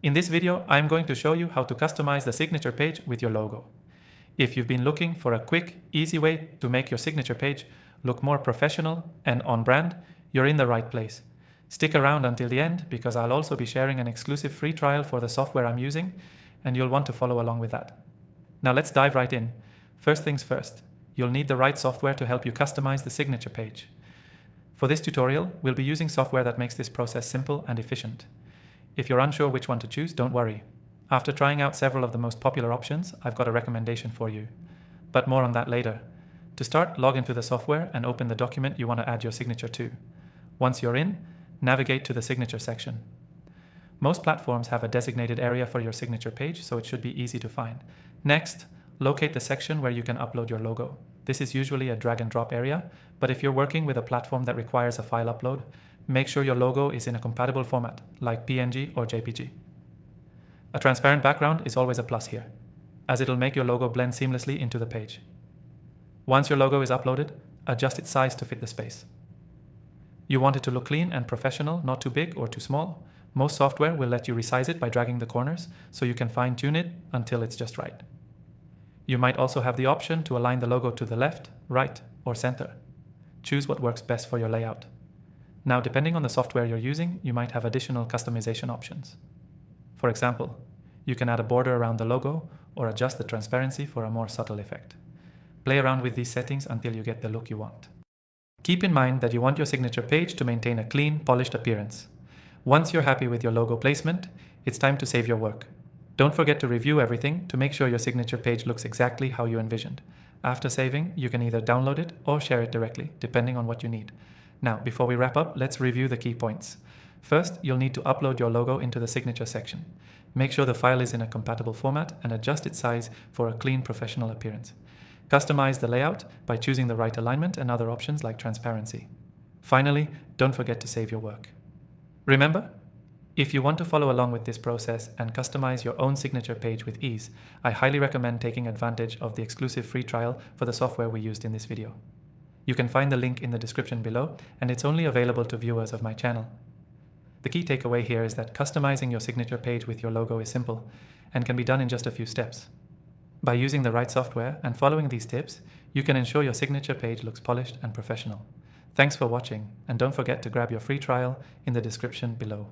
In this video, I'm going to show you how to customize the signature page with your logo. If you've been looking for a quick, easy way to make your signature page look more professional and on brand, you're in the right place. Stick around until the end because I'll also be sharing an exclusive free trial for the software I'm using, and you'll want to follow along with that. Now let's dive right in. First things first, you'll need the right software to help you customize the signature page. For this tutorial, we'll be using software that makes this process simple and efficient. If you're unsure which one to choose, don't worry. After trying out several of the most popular options, I've got a recommendation for you. But more on that later. To start, log into the software and open the document you want to add your signature to. Once you're in, navigate to the signature section. Most platforms have a designated area for your signature page, so it should be easy to find. Next, locate the section where you can upload your logo. This is usually a drag and drop area, but if you're working with a platform that requires a file upload, make sure your logo is in a compatible format, like PNG or JPG. A transparent background is always a plus here, as it'll make your logo blend seamlessly into the page. Once your logo is uploaded, adjust its size to fit the space. You want it to look clean and professional, not too big or too small. Most software will let you resize it by dragging the corners, so you can fine-tune it until it's just right. You might also have the option to align the logo to the left, right, or center. Choose what works best for your layout. Now, depending on the software you're using, you might have additional customization options. For example, you can add a border around the logo or adjust the transparency for a more subtle effect. Play around with these settings until you get the look you want. Keep in mind that you want your signature page to maintain a clean, polished appearance. Once you're happy with your logo placement, it's time to save your work. Don't forget to review everything to make sure your signature page looks exactly how you envisioned. After saving, you can either download it or share it directly, depending on what you need. Now, before we wrap up, let's review the key points. First, you'll need to upload your logo into the signature section. Make sure the file is in a compatible format and adjust its size for a clean, professional appearance. Customize the layout by choosing the right alignment and other options like transparency. Finally, don't forget to save your work. Remember, if you want to follow along with this process and customize your own signature page with ease, I highly recommend taking advantage of the exclusive free trial for the software we used in this video. You can find the link in the description below, and it's only available to viewers of my channel. The key takeaway here is that customizing your signature page with your logo is simple and can be done in just a few steps. By using the right software and following these tips, you can ensure your signature page looks polished and professional. Thanks for watching, and don't forget to grab your free trial in the description below.